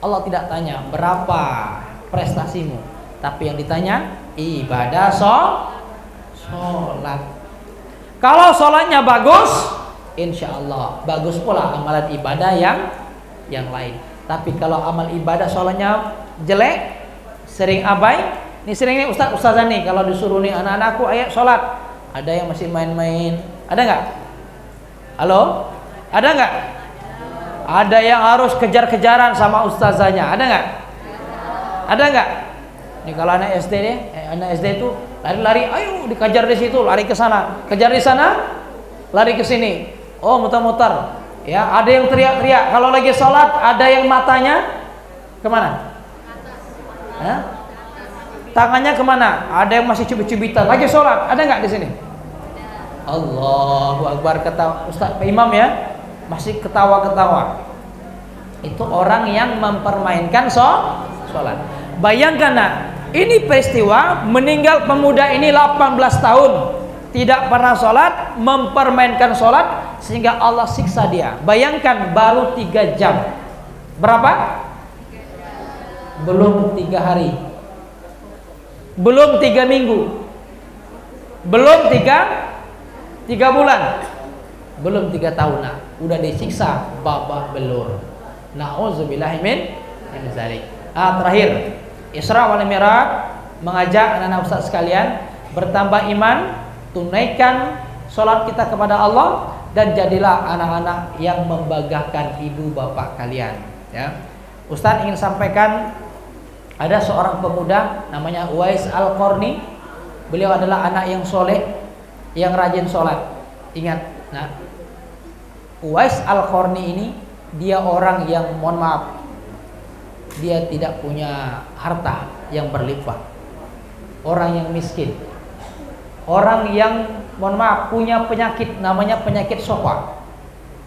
Speaker 1: Allah tidak tanya berapa prestasimu, Tapi yang ditanya ibadah sholat. Kalau sholatnya bagus, insya Allah bagus pula amalan ibadah yang lain. Tapi kalau amal ibadah sholatnya jelek, sering abai, sering ustazah nih kalau disuruh nih anak-anakku ayo sholat, ada yang masih main-main, ada nggak? Halo, ada nggak? Ada yang harus kejar-kejaran sama ustazahnya, ada nggak? Ada nggak? Ini kalau anak SD deh, anak SD itu lari-lari, ayo dikejar di situ, lari ke sana, kejar di sana, lari ke sini, oh muter-muter, ya ada yang teriak-teriak. Kalau lagi sholat, ada yang matanya kemana? Hah? Tangannya kemana? Ada yang masih cubit-cubitan, lagi sholat, ada nggak di sini? Allahu Akbar, kata Ustaz Imam ya, masih ketawa-ketawa. Itu orang yang mempermainkan sholat. Bayangkan nak, ini peristiwa meninggal pemuda ini 18 tahun tidak pernah sholat, mempermainkan sholat sehingga Allah siksa dia. Bayangkan baru 3 jam. Berapa? Belum 3 hari, belum 3 minggu, belum 3 bulan, belum 3 tahun. Nah, udah disiksa babak belur. Nauzubillahi min dzalik. Terakhir, Isra wal Mi'raj mengajak anak-anak ustaz sekalian bertambah iman, tunaikan sholat kita kepada Allah, dan jadilah anak-anak yang membanggakan ibu bapak kalian. Ya, Ustaz ingin sampaikan ada seorang pemuda namanya Uwais Al-Qarni. Beliau adalah anak yang soleh, yang rajin sholat. Ingat, nah, Uwais Al-Qarni ini dia orang yang mohon maaf, dia tidak punya harta yang berlimpah, orang yang miskin, orang yang mohon maaf punya penyakit namanya penyakit sofa.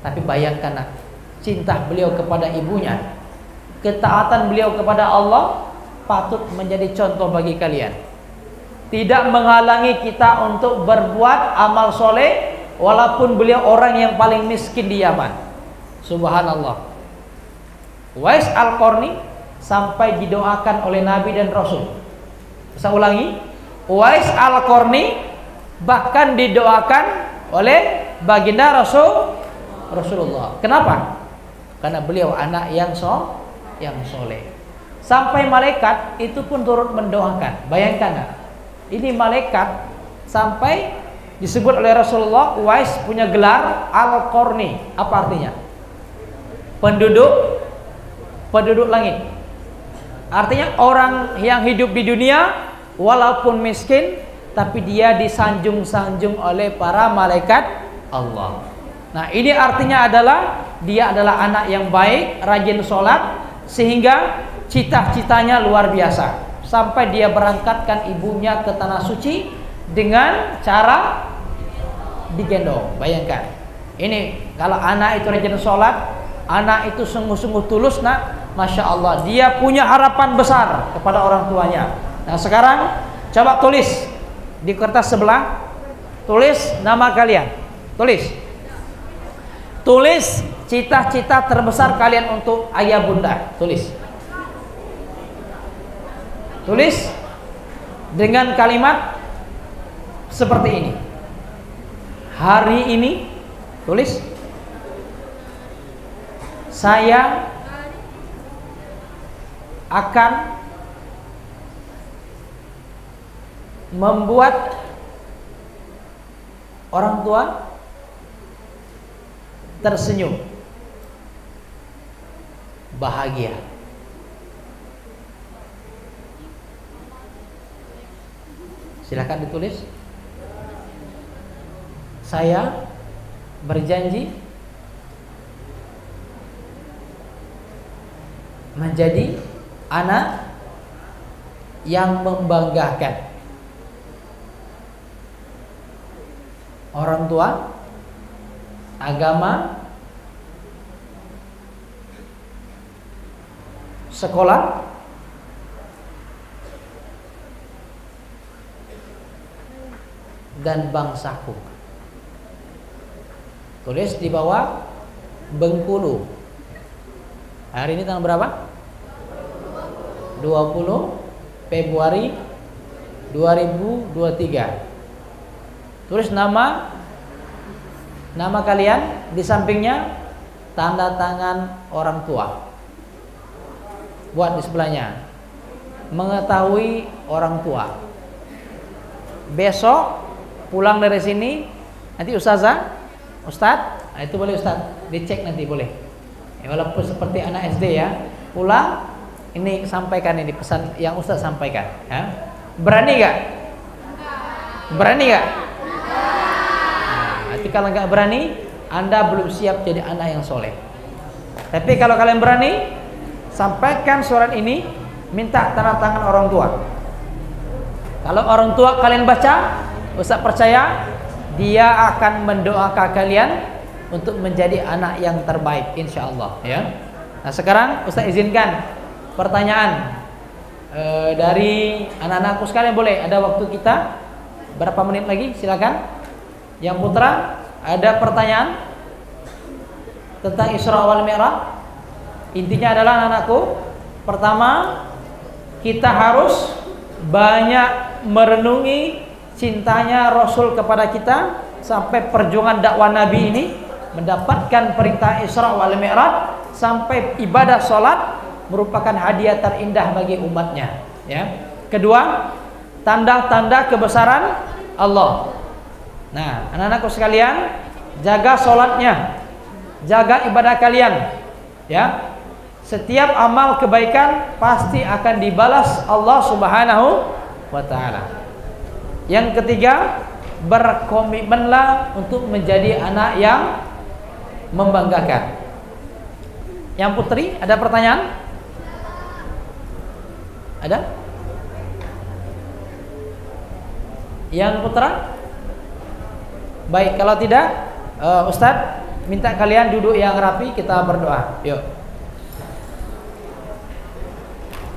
Speaker 1: Tapi bayangkan nak, cinta beliau kepada ibunya, ketaatan beliau kepada Allah patut menjadi contoh bagi kalian. Tidak menghalangi kita untuk berbuat amal soleh walaupun beliau orang yang paling miskin di Yaman. Subhanallah. Uwais Al-Qarni sampai didoakan oleh Nabi dan Rasul. Saya ulangi, Uwais Al-Qarni bahkan didoakan oleh baginda Rasulullah. Kenapa? Karena beliau anak yang soleh. Sampai malaikat itu pun turut mendoakan. Bayangkan, ini malaikat sampai disebut oleh Rasulullah, Uwais punya gelar Al-Qarni. Apa artinya? Penduduk langit. Artinya orang yang hidup di dunia walaupun miskin, tapi dia disanjung-sanjung oleh para malaikat Allah. Nah, ini artinya adalah dia adalah anak yang baik, rajin sholat, sehingga cita-citanya luar biasa. Sampai dia berangkatkan ibunya ke tanah suci dengan cara digendong. Bayangkan, ini kalau anak itu rajin sholat, anak itu sungguh-sungguh tulus, nak, Masya Allah, dia punya harapan besar kepada orang tuanya. Nah, sekarang coba tulis di kertas sebelah, tulis nama kalian, tulis cita-cita terbesar kalian untuk ayah bunda, tulis dengan kalimat seperti ini. Hari ini, tulis, saya akan membuat orang tua tersenyum, bahagia. Silakan ditulis. Saya berjanji menjadi anak yang membanggakan orang tua, agama, sekolah, dan bangsaku. Tulis di bawah Bengkulu. Hari ini tanggal berapa? 20 Februari 2023. Tulis nama kalian, di sampingnya tanda tangan orang tua. Buat di sebelahnya. Mengetahui orang tua. Besok pulang dari sini, nanti Ustadz, nah itu boleh Ustadz dicek nanti boleh. Ya, walaupun seperti anak SD ya, pulang ini sampaikan ini pesan yang Ustadz sampaikan. Ya. Berani gak? Berani gak? Nah, nanti kalau nggak berani, Anda belum siap jadi anak yang soleh. Tapi kalau kalian berani, sampaikan surat ini, minta tanda tangan orang tua. Kalau orang tua kalian baca, Ustaz percaya dia akan mendoakan kalian untuk menjadi anak yang terbaik, insya Allah. Ya. Nah sekarang Ustaz izinkan pertanyaan dari anak-anakku sekalian, boleh? Ada waktu kita berapa menit lagi? Silakan. Yang putra, ada pertanyaan tentang Isra wal Mi'raj? Intinya adalah anak-anakku, pertama kita harus banyak merenungi cintanya Rasul kepada kita sampai perjuangan dakwah Nabi ini mendapatkan perintah Isra wal Mi'raj sampai ibadah sholat merupakan hadiah terindah bagi umatnya. Ya. Kedua, tanda-tanda kebesaran Allah. Nah, anak-anakku sekalian, jaga sholatnya, jaga ibadah kalian. Ya. Setiap amal kebaikan pasti akan dibalas Allah Subhanahu wa taala. Yang ketiga, berkomitmenlah untuk menjadi anak yang membanggakan. Yang putri, ada pertanyaan? Ada? Yang putra? Baik, kalau tidak, Ustadz minta kalian duduk yang rapi, kita berdoa. Yuk.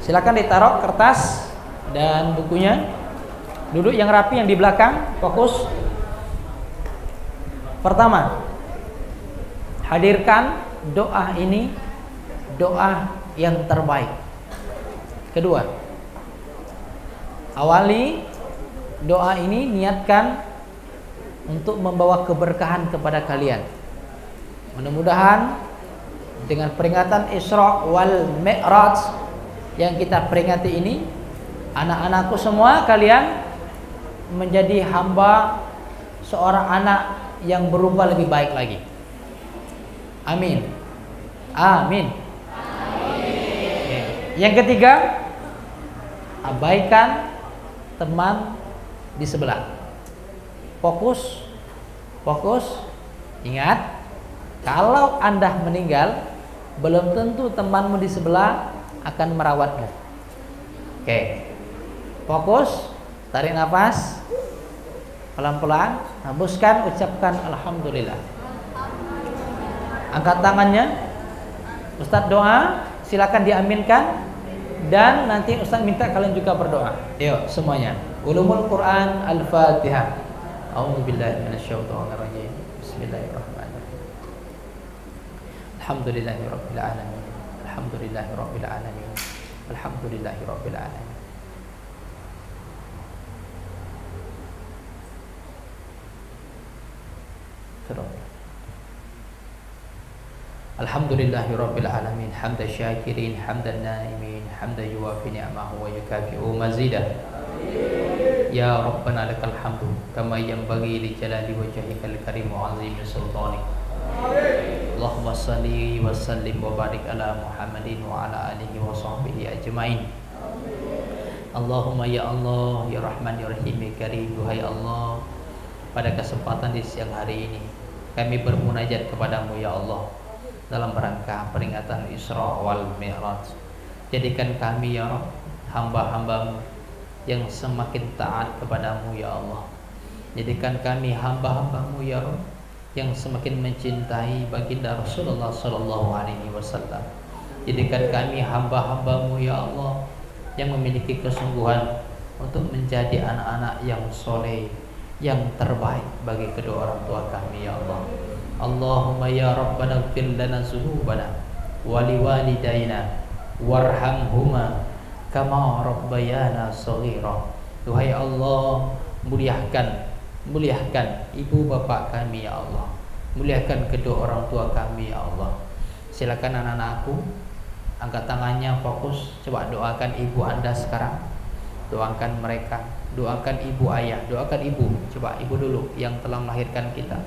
Speaker 1: Silakan ditaruh kertas dan bukunya. Duduk yang rapi, yang di belakang fokus. Pertama, hadirkan doa ini, doa yang terbaik. Kedua, awali doa ini, niatkan untuk membawa keberkahan kepada kalian. Mudah-mudahan dengan peringatan Isra wal Mi'raj yang kita peringati ini, anak-anakku semua kalian menjadi hamba seorang anak yang berubah lebih baik lagi. Amin. Amin. Amin. Yang ketiga, abaikan teman di sebelah. Fokus. Ingat, kalau Anda meninggal, belum tentu temanmu di sebelah akan merawatmu. Oke. Fokus, tarik nafas. Pelan-pelan, hembuskan, ucapkan alhamdulillah. Angkat tangannya. Ustadz doa, silakan diaminkan. Dan nanti Ustadz minta kalian juga berdoa. Yuk semuanya. Ulumul Quran Al-Fatihah. A'udzubillahi minasyaitonirrajim. Bismillahirrahmanirrahim. Alhamdulillahirabbil alamin. Alhamdulillahirabbil alamin. Alhamdulillahirabbil alamin. Alhamdulillahirabbil alamin, hamdan syakirin, hamdan naimin, hamdan yuwafi ni'amahu wa yukafi'u mazidah. Ya Rabbana lakal hamdu kama yanbaghi li jalali wajhikal karim wa 'azimi sultanik. Allahumma shalli wa sallim wa barik ala Muhammadin wa ala alihi wa sahbihi ajmain. Allahumma ya Allah, ya Rahman, ya Rahim, ya Karim. Duhai Allah, pada kesempatan di siang hari ini kami bermunajat kepadamu ya Allah dalam rangka peringatan Isra wal Mi'raj. Jadikan kami ya Rabb hamba-hambamu yang semakin taat kepadamu ya Allah. Jadikan kami hamba-hambamu ya Rabb yang semakin mencintai baginda Rasulullah sallallahu alaihi wasallam. Jadikan kami hamba-hambamu ya Allah yang memiliki kesungguhan untuk menjadi anak-anak yang soleh, yang terbaik bagi kedua orang tua kami ya Allah. Allahumma ya Rabbana ighfir lana dzunubana wa liwalidayna warhamhuma kama rabbayana shaghira. Duhai Allah, muliakan ibu bapak kami ya Allah. Muliakan kedua orang tua kami ya Allah. Silakan anak-anakku angkat tangannya, fokus, coba doakan ibu Anda sekarang. Doakan mereka, doakan ibu ayah, doakan ibu. Coba ibu dulu yang telah melahirkan kita.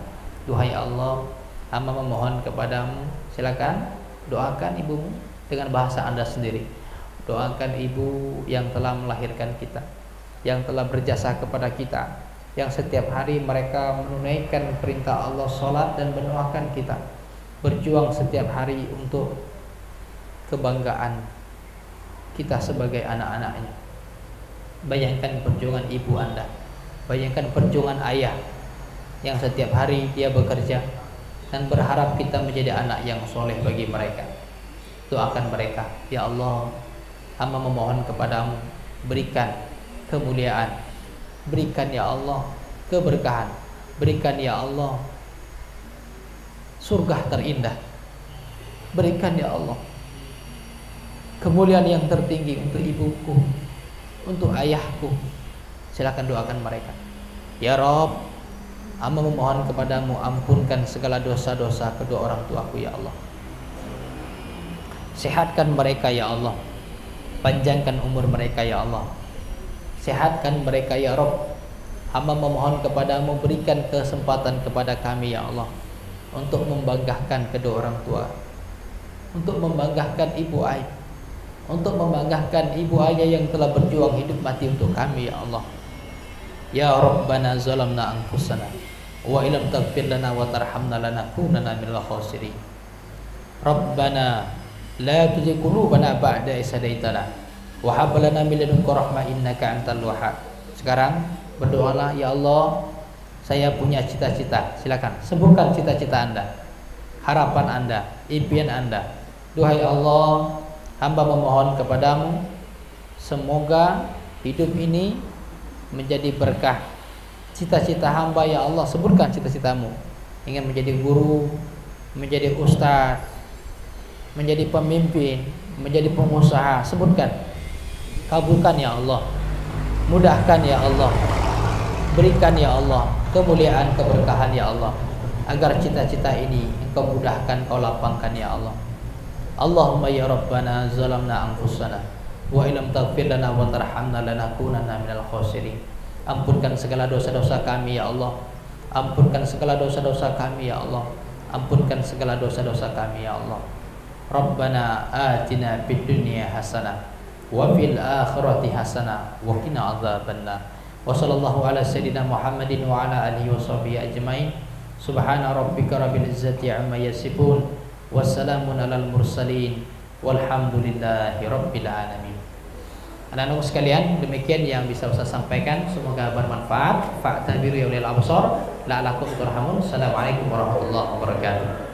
Speaker 1: Duhai Allah, hamba memohon kepadamu, silakan doakan ibumu dengan bahasa Anda sendiri. Doakan ibu yang telah melahirkan kita, yang telah berjasa kepada kita, yang setiap hari mereka menunaikan perintah Allah, sholat dan mendoakan kita, berjuang setiap hari untuk kebanggaan kita sebagai anak-anaknya. Bayangkan perjuangan ibu Anda, bayangkan perjuangan ayah yang setiap hari dia bekerja dan berharap kita menjadi anak yang soleh bagi mereka. Doakan mereka, ya Allah, hamba memohon kepadamu, berikan kemuliaan, berikan ya Allah keberkahan, berikan ya Allah surga terindah, berikan ya Allah kemuliaan yang tertinggi untuk ibuku, untuk ayahku. Silakan doakan mereka. Ya Rabb, hamba memohon kepadamu, ampunkan segala dosa-dosa kedua orang tuaku ya Allah. Sehatkan mereka ya Allah, panjangkan umur mereka ya Allah. Sehatkan mereka ya Rabb. Hamba memohon kepadamu, berikan kesempatan kepada kami ya Allah untuk membanggakan kedua orang tua, untuk membanggakan ibu ayah, untuk membanggakan ibu ayah yang telah berjuang hidup mati untuk kami ya Allah. Ya Rabbana zalamna anfusana wa illam taghfir lana wa tarhamna lanakunanna minal khasirin. Rabbana la tuzigh qulubana ba'da idh hadaitana wa hab lana min ladunka rahmah innaka antal wahhab. Sekarang berdoalah, ya Allah, saya punya cita-cita. Silakan sebutkan cita-cita Anda, harapan Anda, impian Anda. Duhai Allah, hamba memohon kepadamu, semoga hidup ini menjadi berkah. Cita-cita hamba ya Allah, sebutkan cita-citamu. Ingin menjadi guru, menjadi ustaz, menjadi pemimpin, menjadi pengusaha, sebutkan. Kabulkan ya Allah, mudahkan ya Allah, berikan ya Allah kemuliaan, keberkahan ya Allah, agar cita-cita ini Engkau mudahkan, Kau lapangkan ya Allah. Allahumma ya Rabbana zalamna anfusana wa illam taghfir lana wa tarhamna lanakunanna minal khasirin. Ampunkan segala dosa-dosa kami ya Allah, ampunkan segala dosa-dosa kami ya Allah, ampunkan segala dosa-dosa kami ya Allah. Rabbana atina fid dunya hasanah wa fil akhirati hasanah wa qina adzabannar. Wa sallallahu ala sayyidina Muhammadin wa ala alihi washabbihi ajmain. Subhana rabbika rabbil izzati amma yasifun, wassalamun alal mursalin, walhamdulillahi rabbil alamin. Anak-anakku sekalian, demikian yang bisa saya sampaikan, semoga bermanfaat. Fa'tabiru ya ulil absar la'allakum turhamun. Assalamualaikum warahmatullahi wabarakatuh.